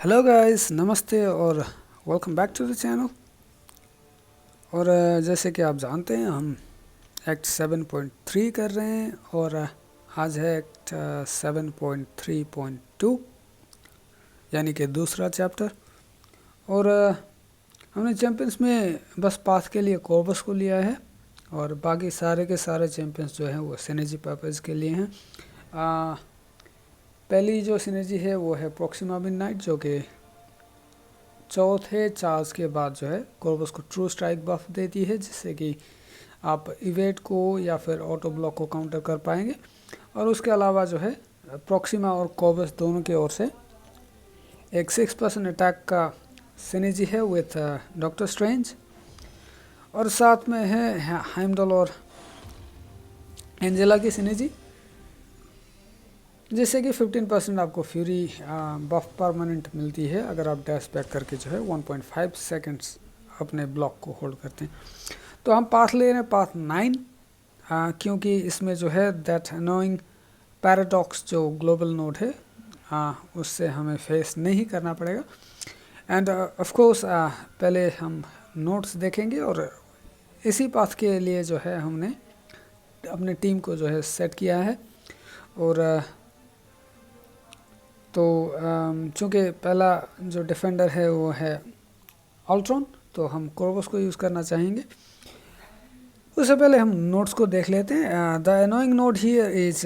Hello guys, नमस्ते और welcome back to the channel. और जैसे कि आप जानते हैं हम एक्ट 7.3 कर रहे हैं और आज है एक्ट 7.3.2 यानी कि दूसरा चैप्टर। और हमने चैंपियंस में बस पाथ के लिए कॉर्बस को लिया है और बाकी सारे के सारे चैंपियंस जो हैं वो सिनर्जी पर्पज़ के लिए हैं। पहली जो सिनर्जी है वो है प्रॉक्सिमा मिडनाइट, जो कि चौथे चार्ज के बाद जो है कॉर्बस को ट्रू स्ट्राइक बफ देती है, जिससे कि आप इवेट को या फिर ऑटो ब्लॉक को काउंटर कर पाएंगे। और उसके अलावा जो है प्रॉक्सिमा और कॉर्बस दोनों की ओर से एक 6% अटैक का सिनर्जी है विथ डॉक्टर स्ट्रेंज, और साथ में है हाइमडल और एंजेला की सिनर्जी, जिससे कि 15% आपको फ्यूरी बफ परमानेंट मिलती है अगर आप डैश बैक करके जो है 1.5 सेकेंड्स अपने ब्लॉक को होल्ड करते हैं। तो हम पाथ ले रहे हैं पाथ 9, क्योंकि इसमें जो है दैट अनोइंग पैराडॉक्स जो ग्लोबल नोड है उससे हमें फेस नहीं करना पड़ेगा। एंड ऑफ कोर्स पहले हम नोट्स देखेंगे और इसी पाथ के लिए जो है हमने अपने टीम को जो है सेट किया है। और तो चूँकि पहला जो डिफेंडर है वो है अल्ट्रॉन, तो हम कॉर्बस को यूज़ करना चाहेंगे। उससे पहले हम नोट्स को देख लेते हैं। The annoying node here is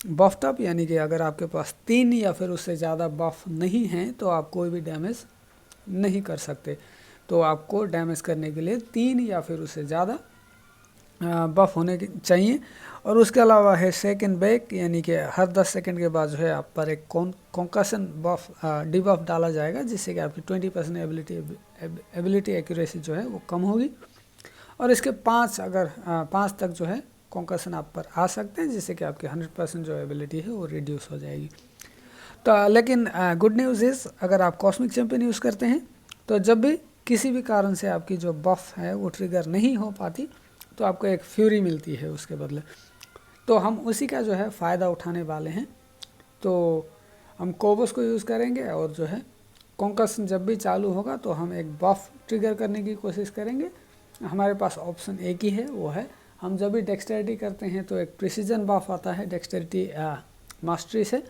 buffed up, यानी कि अगर आपके पास 3 या फिर उससे ज़्यादा बफ नहीं हैं तो आप कोई भी डैमेज नहीं कर सकते। तो आपको डैमेज करने के लिए 3 या फिर उससे ज़्यादा बफ होने चाहिए। और उसके अलावा है सेकंड बैक, यानी कि हर 10 सेकंड के बाद जो है आप पर एक कॉन्कशन बफ डिबफ डाला जाएगा, जिससे कि आपकी 20% एबिलिटी एक्यूरेसी जो है वो कम होगी। और इसके 5 तक जो है कॉन्कशन आप पर आ सकते हैं, जिससे कि आपकी 100% जो एबिलिटी है वो रिड्यूस हो जाएगी। तो लेकिन गुड न्यूज़ इज़, अगर आप कॉस्मिक चैंपियन यूज़ करते हैं तो जब भी किसी भी कारण से आपकी जो बफ है वो ट्रिगर नहीं हो पाती तो आपको एक फ्यूरी मिलती है उसके बदले। तो हम उसी का जो है फ़ायदा उठाने वाले हैं। तो हम कॉर्बस को यूज़ करेंगे और जो है कॉन्कशन जब भी चालू होगा तो हम एक बफ ट्रिगर करने की कोशिश करेंगे। हमारे पास ऑप्शन एक ही है, वो है हम जब भी डेक्सटेरिटी करते हैं तो एक प्रिसीजन बफ आता है डेक्सटेरिटी मास्टरी से,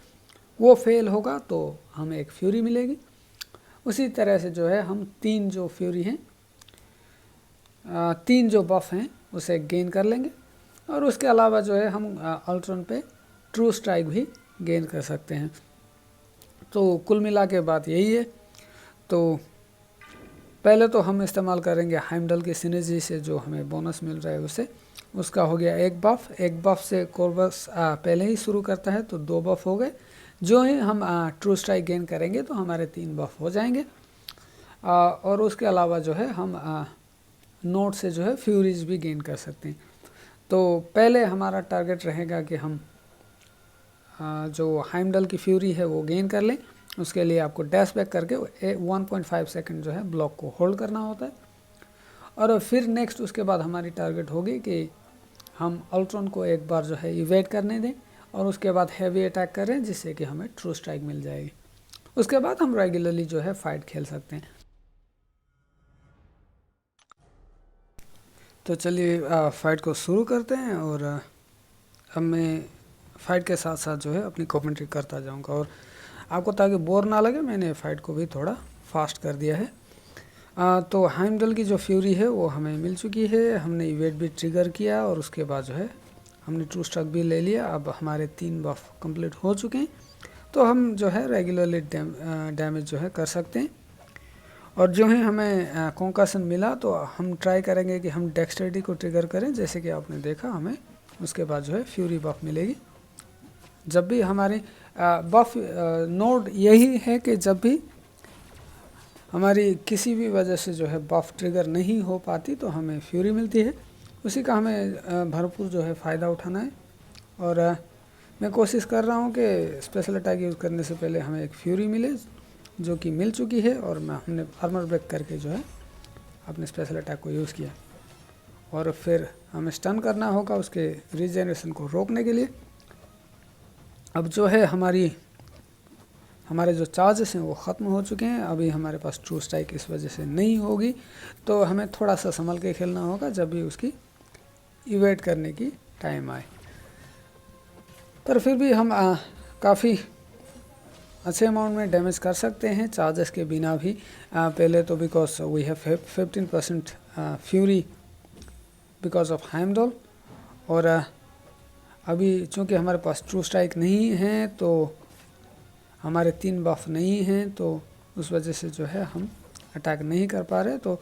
वो फेल होगा तो हमें एक फ्यूरी मिलेगी। उसी तरह से जो है हम 3 जो फ्यूरी हैं 3 जो बफ हैं उसे गेन कर लेंगे। और उसके अलावा जो है हम अल्ट्रॉन पे ट्रू स्ट्राइक भी गेन कर सकते हैं। तो कुल मिला के बात यही है। तो पहले तो हम इस्तेमाल करेंगे हाइमडल की सिनर्जी से जो हमें बोनस मिल रहा है उसे, उसका हो गया एक बफ से कॉर्बस पहले ही शुरू करता है तो 2 बफ हो गए। जो ही हम ट्रू स्ट्राइक गेन करेंगे तो हमारे 3 बफ हो जाएंगे। और उसके अलावा जो है हम नोट से जो है फ्यूरीज भी गेन कर सकते हैं। तो पहले हमारा टारगेट रहेगा कि हम जो हाइमडल की फ्यूरी है वो गेन कर लें। उसके लिए आपको डैश बैक करके 1.5 सेकंड जो है ब्लॉक को होल्ड करना होता है। और फिर नेक्स्ट उसके बाद हमारी टारगेट होगी कि हम अल्ट्रॉन को एक बार जो है इवेट करने दें और उसके बाद हैवी अटैक करें, जिससे कि हमें ट्रू स्ट्राइक मिल जाएगी। उसके बाद हम रेगुलरली जो है फाइट खेल सकते हैं। तो चलिए फाइट को शुरू करते हैं। और अब मैं फ़ाइट के साथ साथ जो है अपनी कमेंट्री करता जाऊंगा, और आपको ताकि बोर ना लगे मैंने फ़ाइट को भी थोड़ा फास्ट कर दिया है। तो हाइमडल की जो फ्यूरी है वो हमें मिल चुकी है, हमने इवेट भी ट्रिगर किया और उसके बाद जो है हमने ट्रू स्ट्राइक भी ले लिया। अब हमारे 3 बफ कंप्लीट हो चुके हैं, तो हम जो है रेगुलरली डैमेज जो है कर सकते हैं। और जो ही हमें कॉन्कशन मिला तो हम ट्राई करेंगे कि हम डेक्सटेरिटी को ट्रिगर करें, जैसे कि आपने देखा हमें उसके बाद जो है फ्यूरी बफ मिलेगी। जब भी हमारी बफ नोड यही है कि जब भी हमारी किसी भी वजह से जो है बफ ट्रिगर नहीं हो पाती तो हमें फ्यूरी मिलती है। उसी का हमें भरपूर जो है फ़ायदा उठाना है। और मैं कोशिश कर रहा हूँ कि स्पेशल अटैक यूज़ करने से पहले हमें एक फ्यूरी मिले, जो कि मिल चुकी है। और हमने आर्मर ब्रेक करके जो है अपने स्पेशल अटैक को यूज़ किया। और फिर हमें स्टन करना होगा उसके रीजनरेशन को रोकने के लिए। अब जो है हमारी हमारे जो चार्जेस हैं वो ख़त्म हो चुके हैं। अभी हमारे पास ट्रू स्ट्राइक इस वजह से नहीं होगी, तो हमें थोड़ा सा संभल के खेलना होगा जब भी उसकी इवेट करने की टाइम आए। पर फिर भी हम काफ़ी अच्छे अमाउंट में डैमेज कर सकते हैं चार्जेस के बिना भी। पहले तो because we have 15% fury because of Heimdall, और अभी चूँकि हमारे पास ट्रू स्ट्राइक नहीं है तो हमारे 3 बफ नहीं हैं, तो उस वजह से जो है हम अटैक नहीं कर पा रहे। तो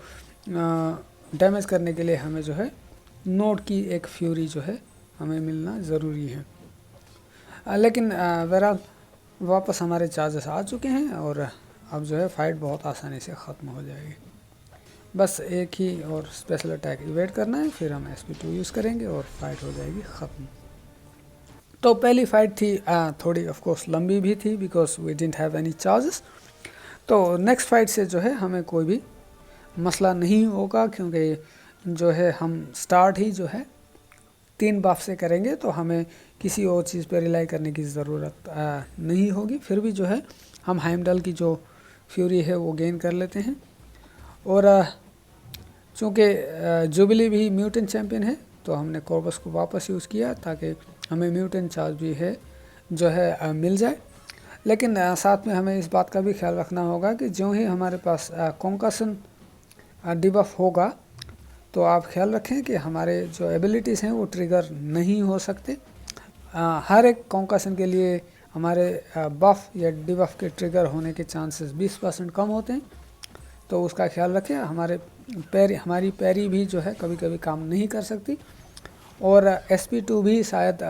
डैमेज करने के लिए हमें जो है नोड की एक फ्यूरी जो है हमें मिलना ज़रूरी है। लेकिन बहरहाल वापस हमारे चार्जेस आ चुके हैं और अब जो है फ़ाइट बहुत आसानी से ख़त्म हो जाएगी। बस एक ही और स्पेशल अटैक इवेट करना है, फिर हम SP2 यूज़ करेंगे और फाइट हो जाएगी ख़त्म। तो पहली फ़ाइट थी थोड़ी ऑफ कोर्स लंबी भी थी because we didn't have any charges. तो नेक्स्ट फाइट से जो है हमें कोई भी मसला नहीं होगा, क्योंकि जो है हम स्टार्ट ही जो है 3 बफ से करेंगे, तो हमें किसी और चीज़ पर रिलाई करने की ज़रूरत नहीं होगी। फिर भी जो है हम हाइमडल की जो फ्यूरी है वो गेन कर लेते हैं। और चूँकि जुबिली भी म्यूटेंट चैम्पियन है, तो हमने कॉर्बस को वापस यूज़ किया ताकि हमें म्यूटेंट चार्ज भी है जो है मिल जाए। लेकिन साथ में हमें इस बात का भी ख्याल रखना होगा कि जो ही हमारे पास कॉन्कशन डिबफ होगा, तो आप ख्याल रखें कि हमारे जो एबिलिटीज़ हैं वो ट्रिगर नहीं हो सकते। हर एक कॉन्कशन के लिए हमारे बफ या डिबफ के ट्रिगर होने के चांसेस 20% कम होते हैं, तो उसका ख्याल रखें। हमारी पैरी भी जो है कभी कभी काम नहीं कर सकती, और SP2 भी शायद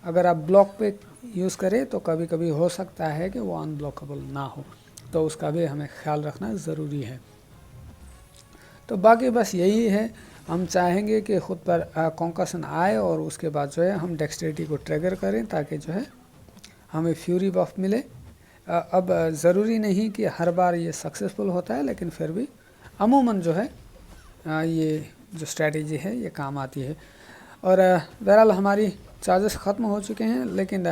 अगर आप ब्लॉक पे यूज़ करें तो कभी कभी हो सकता है कि वो अनब्लॉकेबल ना हो, तो उसका भी हमें ख्याल रखना ज़रूरी है। तो बाकी बस यही है, हम चाहेंगे कि ख़ुद पर कॉन्कशन आए और उसके बाद जो है हम डेक्सटेरिटी को ट्रिगर करें ताकि जो है हमें फ्यूरी बफ मिले। अब ज़रूरी नहीं कि हर बार ये सक्सेसफुल होता है, लेकिन फिर भी अमूमन जो है ये जो स्ट्रेटजी है ये काम आती है। और बहरहाल हमारी चार्जेस ख़त्म हो चुके हैं, लेकिन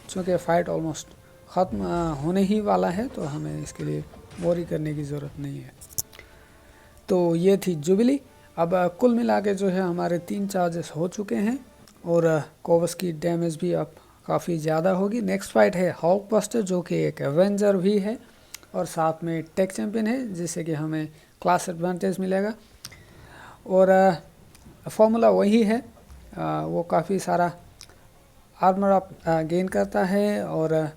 चूँकि फ़ाइट ऑलमोस्ट ख़त्म होने ही वाला है, तो हमें इसके लिए वरी करने की ज़रूरत नहीं है। तो ये थी जुबिली। अब कुल मिला के जो है हमारे 3 चार्जेस हो चुके हैं, और कॉर्बस की डैमेज भी अब काफ़ी ज़्यादा होगी। नेक्स्ट फाइट है हल्कबस्टर, जो कि एक एवेंजर भी है और साथ में टेक चैम्पियन है, जिससे कि हमें क्लास एडवांटेज मिलेगा। और फॉर्मूला वही है, वो काफ़ी सारा आर्मर अप गेन करता है, और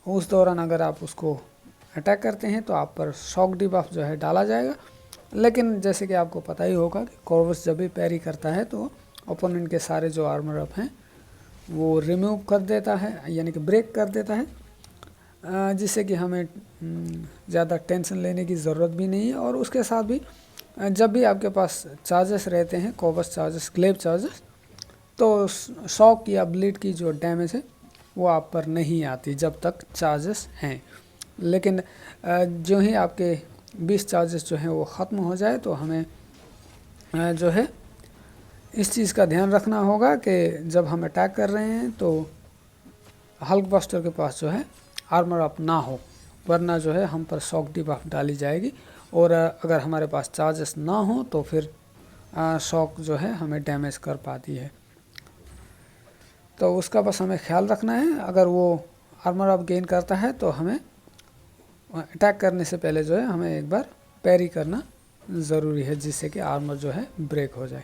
उस दौरान अगर आप उसको अटैक करते हैं तो आप पर शॉक डिबफ जो है डाला जाएगा। लेकिन जैसे कि आपको पता ही होगा कि कॉर्बस जब भी पैरी करता है तो ओपोनेंट के सारे जो आर्मर अप हैं वो रिमूव कर देता है, यानी कि ब्रेक कर देता है, जिससे कि हमें ज़्यादा टेंशन लेने की ज़रूरत भी नहीं है। और उसके साथ भी जब भी आपके पास चार्जेस रहते हैं, कॉर्बस चार्जेस, ग्लेब चार्जेस, तो शॉक या ब्लीड की जो डैमेज है वो आप पर नहीं आती जब तक चार्जेस हैं। लेकिन जो ही आपके 20 चार्जेस जो हैं वो ख़त्म हो जाए, तो हमें जो है इस चीज़ का ध्यान रखना होगा कि जब हम अटैक कर रहे हैं तो हल्कबस्टर के पास जो है आर्मर अप ना हो, वरना जो है हम पर शॉक डिबफ डाली जाएगी। और अगर हमारे पास चार्जेस ना हो तो फिर शॉक जो है हमें डैमेज कर पाती है, तो उसका बस हमें ख्याल रखना है। अगर वो आर्मर अप गेन करता है तो हमें अटैक करने से पहले जो है हमें एक बार पैरी करना ज़रूरी है, जिससे कि आर्मर जो है ब्रेक हो जाए।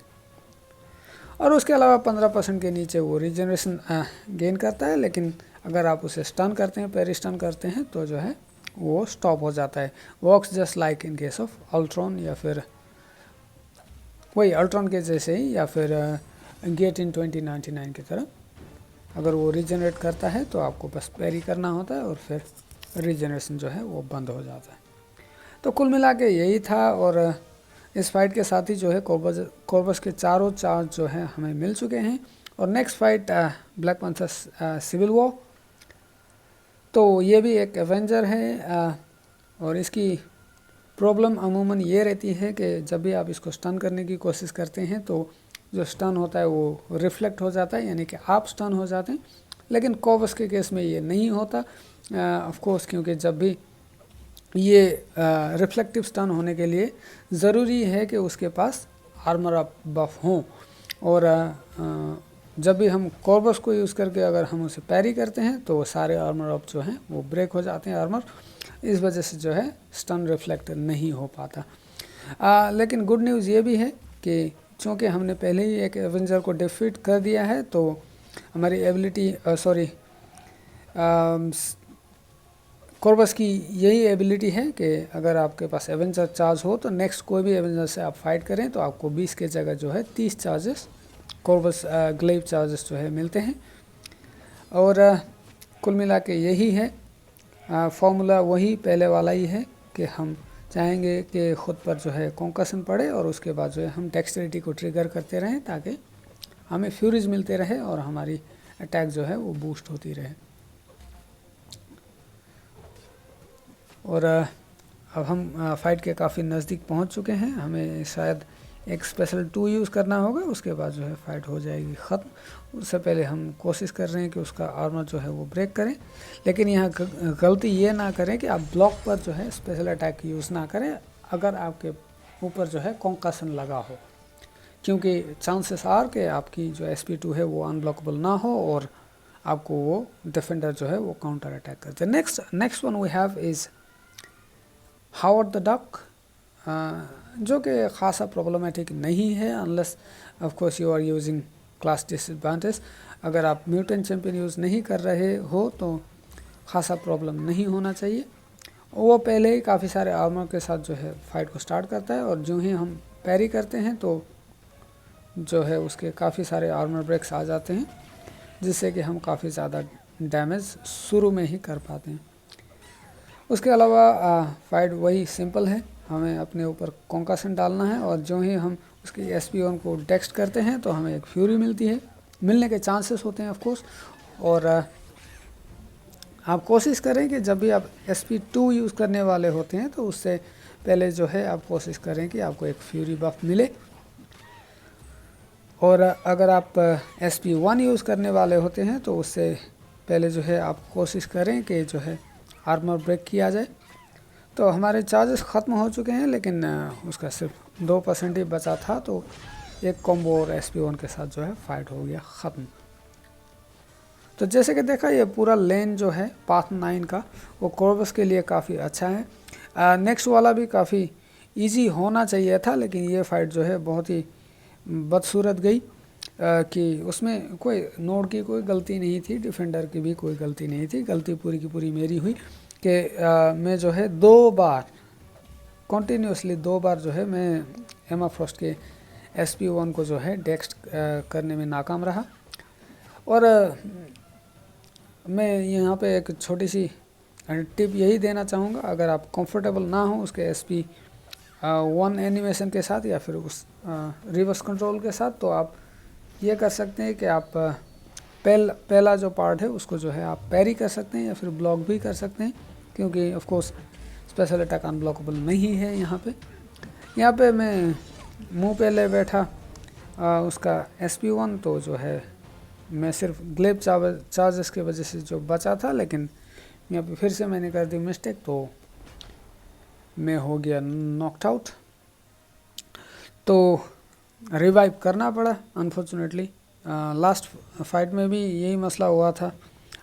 और उसके अलावा 15% के नीचे वो रीजनरेशन गेन करता है, लेकिन अगर आप उसे स्टन करते हैं, पैरी स्टन करते हैं, तो जो है वो स्टॉप हो जाता है। Works just like in case of Ultron, या फिर वही अल्ट्रॉन के जैसे ही, या फिर गेट इन 2099 की तरह। अगर वो रीजनरेट करता है तो आपको बस पैरी करना होता है और फिर रीजनरेशन जो है वो बंद हो जाता है। तो कुल मिला के यही था, और इस फाइट के साथ ही जो है कॉर्बस के चारों चार्ज जो है हमें मिल चुके हैं। और next fight Black Panther Civil War, तो ये भी एक एवेंजर है, और इसकी प्रॉब्लम अमूमन ये रहती है कि जब भी आप इसको स्टन करने की कोशिश करते हैं तो जो स्टन होता है वो रिफ्लेक्ट हो जाता है, यानी कि आप स्टन हो जाते हैं, लेकिन कॉर्वस के केस में ये नहीं होता ऑफ कोर्स, क्योंकि जब भी ये रिफ्लेक्टिव स्टन होने के लिए ज़रूरी है कि उसके पास आर्मर ऑफ बफ हों, और जब भी हम कॉर्वस को यूज़ करके अगर हम उसे पैरी करते हैं तो सारे आर्मर ऑफ जो हैं वो ब्रेक हो जाते हैं आर्मर, इस वजह से जो है स्टन रिफ्लेक्ट नहीं हो पाता। लेकिन गुड न्यूज़ ये भी है कि चूँकि हमने पहले ही एक एवेंजर को डिफीट कर दिया है तो हमारी एबिलिटी कॉर्वस की यही एबिलिटी है कि अगर आपके पास एवेंजर चार्ज हो तो नेक्स्ट कोई भी एवेंजर से आप फाइट करें तो आपको 20 के जगह जो है 30 चार्जेस कॉर्वस ग्लेव चार्जेस जो है मिलते हैं। और कुल मिला के यही है फॉर्मूला, वही पहले वाला ही है कि हम चाहेंगे कि ख़ुद पर जो है कॉन्कशन पड़े और उसके बाद जो है हम डेक्सटेरिटी को ट्रिगर करते रहें ताकि हमें फ्यूरीज मिलते रहे और हमारी अटैक जो है वो बूस्ट होती रहे। और अब हम फाइट के काफ़ी नज़दीक पहुंच चुके हैं, हमें शायद एक स्पेशल 2 यूज़ करना होगा, उसके बाद जो है फाइट हो जाएगी ख़त्म। उससे पहले हम कोशिश कर रहे हैं कि उसका आर्मर जो है वो ब्रेक करें, लेकिन यहाँ गलती ये ना करें कि आप ब्लॉक पर जो है स्पेशल अटैक यूज़ ना करें अगर आपके ऊपर जो है कॉन्कशन लगा हो, क्योंकि चांसेस आर कि आपकी जो SP2 है वो अनब्लॉकेबल ना हो और आपको वो डिफेंडर जो है वो काउंटर अटैक करते हैं। Next one we have is Howard the Duck, जो कि ख़ासा प्रॉब्लमेटिक नहीं है unless of course you are using class disadvantage. अगर आप म्यूटेंट चैंपियन यूज़ नहीं कर रहे हो तो ख़ासा प्रॉब्लम नहीं होना चाहिए। वो पहले ही काफ़ी सारे आर्मर के साथ जो है फाइट को स्टार्ट करता है और जो ही हम पैरी करते हैं तो जो है उसके काफ़ी सारे आर्मर ब्रेक्स आ जाते हैं, जिससे कि हम काफ़ी ज़्यादा डैमेज शुरू में ही कर पाते हैं। उसके अलावा फाइट वही सिंपल है, हमें अपने ऊपर कॉन्कशन डालना है और जो ही हम उसकी SP1 को डेक्स्ट करते हैं तो हमें एक फ्यूरी मिलती है, मिलने के चांसेस होते हैं ऑफ कोर्स। और आप कोशिश करें कि जब भी आप SP2 यूज़ करने वाले होते हैं तो उससे पहले जो है आप कोशिश करें कि आपको एक फ्यूरी बफ मिले, और अगर आप SP1 यूज़ करने वाले होते हैं तो उससे पहले जो है आप कोशिश करें कि जो है आर्मर ब्रेक किया जाए। तो हमारे चार्जेस ख़त्म हो चुके हैं, लेकिन उसका सिर्फ 2% ही बचा था, तो एक कॉम्बो और SP1 के साथ जो है फाइट हो गया ख़त्म। तो जैसे कि देखा ये पूरा लेन जो है पाथ 9 का वो कॉर्वस के लिए काफ़ी अच्छा है। नेक्स्ट वाला भी काफ़ी इजी होना चाहिए था, लेकिन ये फाइट जो है बहुत ही बदसूरत गई कि उसमें कोई नोड की कोई गलती नहीं थी, डिफेंडर की भी कोई गलती नहीं थी। गलती पूरी की पूरी मेरी हुई कि मैं जो है 2 बार कंटिन्यूसली 2 बार जो है मैं एमा फ्रॉस्ट के SP1 को जो है डेक्स्ट करने में नाकाम रहा। और मैं यहाँ पे एक छोटी सी टिप यही देना चाहूँगा, अगर आप कंफर्टेबल ना हो उसके SP1 एनिमेशन के साथ या फिर उस रिवर्स कंट्रोल के साथ, तो आप ये कर सकते हैं कि आप पहला जो पार्ट है उसको जो है आप पैरी कर सकते हैं या फिर ब्लॉक भी कर सकते हैं, क्योंकि of course special attack unblockable नहीं है। यहाँ पे मैं मुंह पे ले बैठा उसका SP1, तो जो है मैं सिर्फ ग्लेब चार्जेस की वजह से जो बचा था, लेकिन यहाँ पे फिर से मैंने कर दी मिस्टेक, तो मैं हो गया नॉकड आउट। तो रिवाइव करना पड़ा अनफॉर्चुनेटली। लास्ट फाइट में भी यही मसला हुआ था,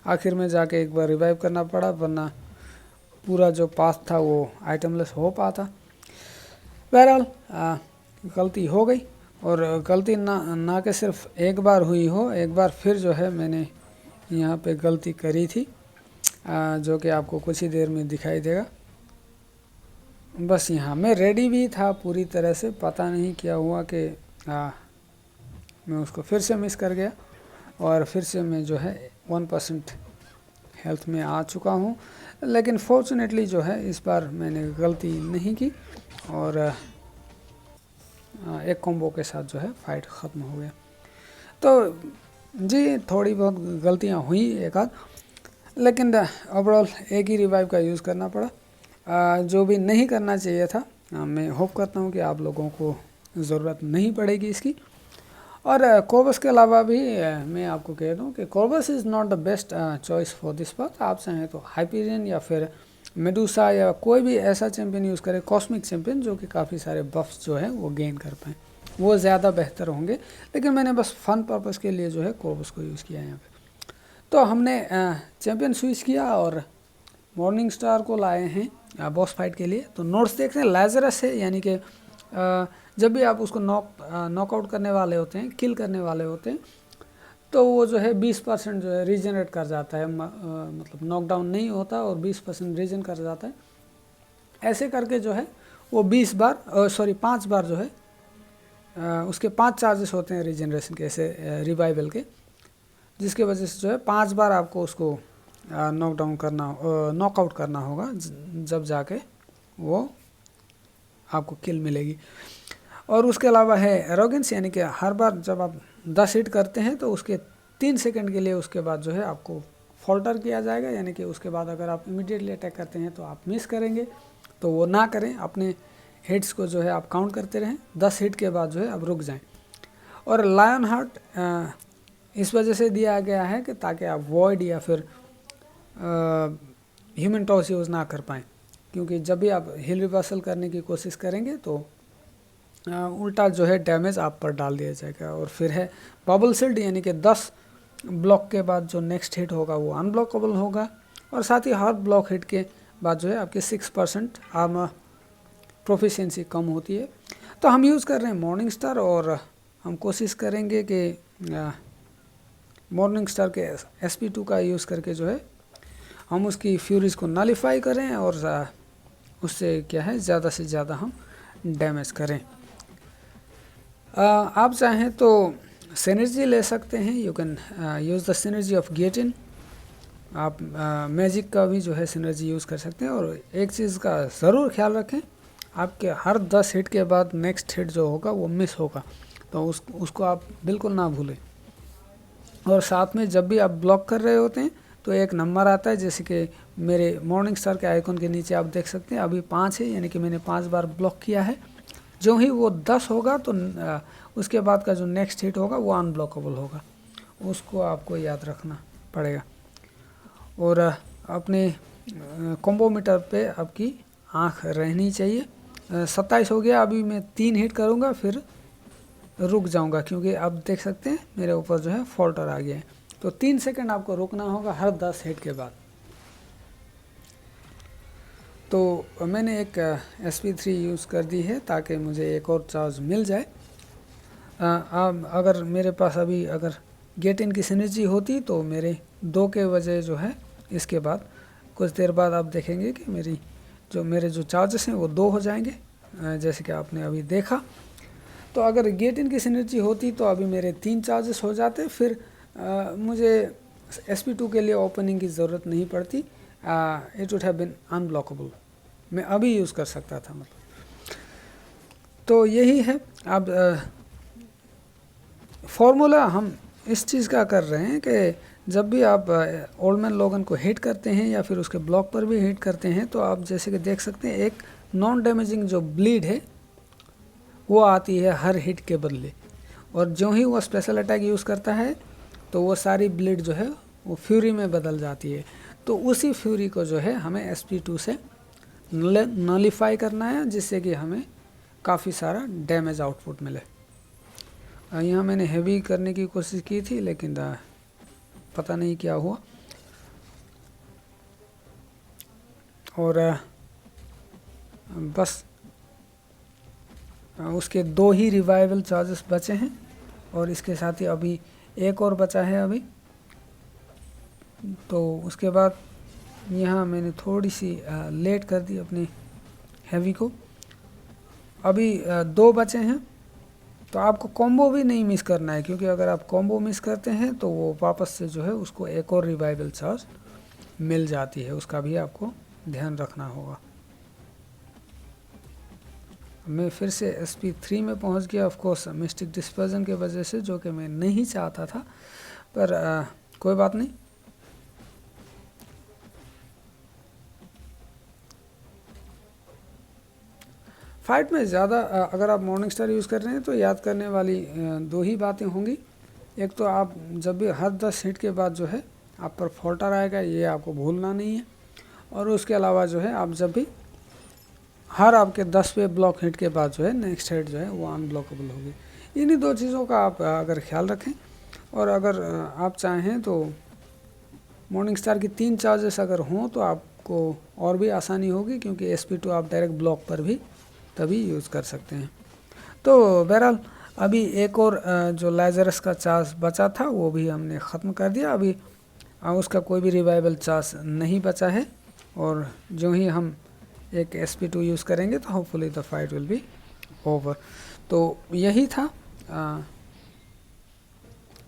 आखिर में जाके एक बार रिवाइव करना पड़ा, वरना पूरा जो पाथ था वो आइटमलेस हो पाता। बहरहाल गलती हो गई, और गलती ना कि सिर्फ एक बार हुई हो, एक बार फिर जो है मैंने यहाँ पे गलती करी थी, जो कि आपको कुछ ही देर में दिखाई देगा। बस यहाँ मैं रेडी भी था पूरी तरह से, पता नहीं क्या हुआ कि मैं उसको फिर से मिस कर गया और फिर से मैं जो है 1% हेल्थ में आ चुका हूँ। लेकिन फॉर्चुनेटली जो है इस बार मैंने गलती नहीं की और एक कॉम्बो के साथ जो है फाइट ख़त्म हो गया। तो जी थोड़ी बहुत गलतियाँ हुई एक आध, लेकिन ओवरऑल एक ही रिवाइव का यूज़ करना पड़ा, जो भी नहीं करना चाहिए था। मैं होप करता हूँ कि आप लोगों को ज़रूरत नहीं पड़ेगी इसकी। और कोरबस के अलावा भी मैं आपको कह दूं कि कोरबस is not the best choice for this part. आप चाहें तो हाइपीरियन या फिर मेडूसा या कोई भी ऐसा चैंपियन यूज़ करें, कॉस्मिक चैंपियन, जो कि काफ़ी सारे बफ्स जो है वो गेन कर पाएँ, वो ज़्यादा बेहतर होंगे। लेकिन मैंने बस फन पर्पज़ के लिए जो है कोरबस को यूज़ किया है यहाँ पे। तो हमने चैंपियन स्विच किया और मॉर्निंग स्टार को लाए हैं बॉस फाइट के लिए। तो नोट्स देखते हैं, लाजरस है, यानी कि जब भी आप उसको नॉकआउट करने वाले होते हैं, किल करने वाले होते हैं, तो वो जो है 20% जो है रीजनरेट कर जाता है, मतलब नॉकडाउन नहीं होता और 20% रीजन कर जाता है। ऐसे करके जो है वो 5 बार जो है उसके 5 चार्जेस होते हैं रीजनरेशन के, ऐसे रिवाइवल के, जिसके वजह से जो है 5 बार आपको उसको नॉकआउट करना होगा, जब जाके वो आपको किल मिलेगी। और उसके अलावा है एरोगेंस, यानी कि हर बार जब आप 10 हिट करते हैं तो उसके 3 सेकंड के लिए उसके बाद जो है आपको फॉल्टर किया जाएगा, यानी कि उसके बाद अगर आप इमीडिएटली अटैक करते हैं तो आप मिस करेंगे, तो वो ना करें। अपने हिट्स को जो है आप काउंट करते रहें, 10 हिट के बाद जो है आप रुक जाएं। और लायन हार्ट इस वजह से दिया गया है कि ताकि आप वॉइड या फिर ह्यूमन टॉस यूज़ ना कर पाएँ, क्योंकि जब भी आप हिल रिवर्सल करने की कोशिश करेंगे तो उल्टा जो है डैमेज आप पर डाल दिया जाएगा। और फिर है बबल सील्ड, यानी कि 10 ब्लॉक के बाद जो नेक्स्ट हिट होगा वो अनब्लॉकेबल होगा, और साथ ही हर ब्लॉक हिट के बाद जो है आपकी 6% आर्मर प्रोफिशिएंसी कम होती है। तो हम यूज़ कर रहे हैं मॉर्निंग स्टार, और हम कोशिश करेंगे कि मॉर्निंग स्टार के SP2 का यूज़ करके जो है हम उसकी फ्यूरीज को नलीफाई करें और उससे क्या है ज़्यादा से ज़्यादा हम डैमेज करें। आप चाहें तो सिनर्जी ले सकते हैं, you can use the synergy of गेटिन। आप मैजिक का भी जो है सिनर्जी यूज़ कर सकते हैं। और एक चीज़ का ज़रूर ख्याल रखें, आपके हर 10 हिट के बाद नेक्स्ट हिट जो होगा वो मिस होगा, तो उसको आप बिल्कुल ना भूलें। और साथ में जब भी आप ब्लॉक कर रहे होते हैं तो एक नंबर आता है, जैसे कि मेरे मॉर्निंग स्टार के आइकन के नीचे आप देख सकते हैं अभी 5 है, यानी कि मैंने 5 बार ब्लॉक किया है। जो ही वो 10 होगा तो उसके बाद का जो नेक्स्ट हिट होगा वो अनब्लॉकेबल होगा, उसको आपको याद रखना पड़ेगा। और अपने कॉम्बो मीटर पे आपकी आँख रहनी चाहिए। 27 हो गया, अभी मैं 3 हिट करूँगा फिर रुक जाऊँगा, क्योंकि आप देख सकते हैं मेरे ऊपर जो है फॉल्टर आ गया है। तो 3 सेकंड आपको रुकना होगा हर 10 हिट के बाद। तो मैंने एक SP3 यूज़ कर दी है ताकि मुझे एक और चार्ज मिल जाए। अगर मेरे पास अभी अगर गेट इन की सिनर्जी होती तो मेरे 2 के वजह जो है इसके बाद कुछ देर बाद आप देखेंगे कि मेरे जो चार्जेस हैं वो 2 हो जाएंगे, जैसे कि आपने अभी देखा। तो अगर गेट इन की सिनर्जी होती तो अभी मेरे 3 चार्जेस हो जाते, फिर मुझे SP2 के लिए ओपनिंग की ज़रूरत नहीं पड़ती। It would have been unblockable, मैं अभी यूज़ कर सकता था मतलब। तो यही है। अब फॉर्मूला हम इस चीज़ का कर रहे हैं कि जब भी आप ओल्ड मैन लोगन को हिट करते हैं या फिर उसके ब्लॉक पर भी हिट करते हैं, तो आप जैसे कि देख सकते हैं एक नॉन डैमेजिंग जो ब्लीड है वो आती है हर हिट के बदले। और जो ही वो स्पेशल अटैक यूज़ करता है तो वो सारी ब्लीड जो है वो फ्यूरी में बदल जाती है। तो उसी फ्यूरी को जो है हमें SP2 से नलीफाई करना है, जिससे कि हमें काफ़ी सारा डैमेज आउटपुट मिले। यहाँ मैंने हैवी करने की कोशिश की थी, लेकिन पता नहीं क्या हुआ। और बस उसके 2 ही रिवाइवल चार्जेस बचे हैं, और इसके साथ ही अभी एक और बचा है अभी। तो उसके बाद यहाँ मैंने थोड़ी सी लेट कर दी अपने हैवी को। अभी 2 बचे हैं, तो आपको कॉम्बो भी नहीं मिस करना है, क्योंकि अगर आप कॉम्बो मिस करते हैं तो वो वापस से जो है उसको एक और रिवाइवल चार्ज मिल जाती है, उसका भी आपको ध्यान रखना होगा। मैं फिर से SP3 में पहुंच गया, ऑफ कोर्स मिस्टिक डिस्पर्जन के वजह से, जो कि मैं नहीं चाहता था, पर कोई बात नहीं। फाइट में ज़्यादा अगर आप मॉर्निंग स्टार यूज़ कर रहे हैं तो याद करने वाली दो ही बातें होंगी। एक तो आप जब भी हर 10 हिट के बाद जो है आप पर फॉल्टर आएगा, ये आपको भूलना नहीं है। और उसके अलावा जो है आप जब भी हर आपके 10 पे ब्लॉक हिट के बाद जो है नेक्स्ट हिट जो है वो अनब्लॉकेबल होगी। इन्हीं दो चीज़ों का आप अगर ख्याल रखें, और अगर आप चाहें तो मॉर्निंग स्टार की 3 चार्जेस अगर हों तो आपको और भी आसानी होगी, क्योंकि SP2 आप डायरेक्ट ब्लॉक पर भी तभी यूज़ कर सकते हैं। तो बहरहाल अभी एक और जो लाइजरस का चार्ज बचा था वो भी हमने ख़त्म कर दिया। अभी उसका कोई भी रिवाइवल चार्ज नहीं बचा है, और जो ही हम एक SP2 यूज़ करेंगे तो hopefully the fight will be over. तो यही था।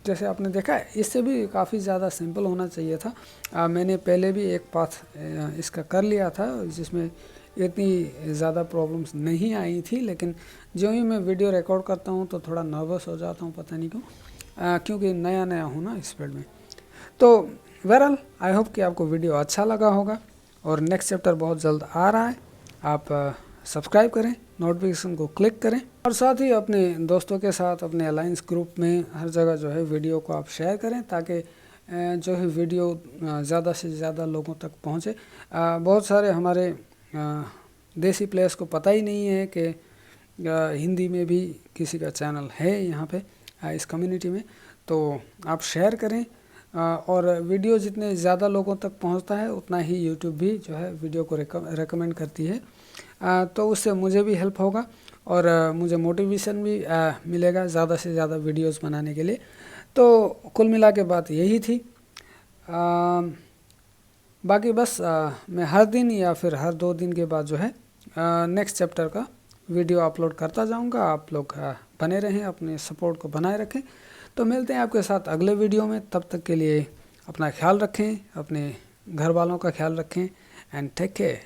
जैसे आपने देखा है इससे भी काफ़ी ज़्यादा सिंपल होना चाहिए था। मैंने पहले भी एक पाथ इसका कर लिया था जिसमें इतनी ज़्यादा प्रॉब्लम्स नहीं आई थी, लेकिन जो ही मैं वीडियो रिकॉर्ड करता हूँ तो थोड़ा नर्वस हो जाता हूँ, पता नहीं क्यों, क्योंकि नया नया हूँ ना इस फील्ड में। तो बहरहाल आई होप कि आपको वीडियो अच्छा लगा होगा, और नेक्स्ट चैप्टर बहुत जल्द आ रहा है। आप सब्सक्राइब करें, नोटिफिकेशन को क्लिक करें, और साथ ही अपने दोस्तों के साथ अपने अलायंस ग्रुप में हर जगह जो है वीडियो को आप शेयर करें, ताकि जो है वीडियो ज़्यादा से ज़्यादा लोगों तक पहुँचे। बहुत सारे हमारे देसी प्लेयर्स को पता ही नहीं है कि हिंदी में भी किसी का चैनल है यहाँ पे इस कम्युनिटी में। तो आप शेयर करें, और वीडियो जितने ज़्यादा लोगों तक पहुँचता है उतना ही यूट्यूब भी जो है वीडियो को रेकमेंड करती है। तो उससे मुझे भी हेल्प होगा, और मुझे मोटिवेशन भी मिलेगा ज़्यादा से ज़्यादा वीडियोस बनाने के लिए। तो कुल मिला के बात यही थी। बाकी बस मैं हर दिन या फिर हर 2 दिन के बाद जो है नेक्स्ट चैप्टर का वीडियो अपलोड करता जाऊंगा। आप लोग बने रहें, अपने सपोर्ट को बनाए रखें। तो मिलते हैं आपके साथ अगले वीडियो में। तब तक के लिए अपना ख्याल रखें, अपने घर वालों का ख्याल रखें, एंड टेक केयर।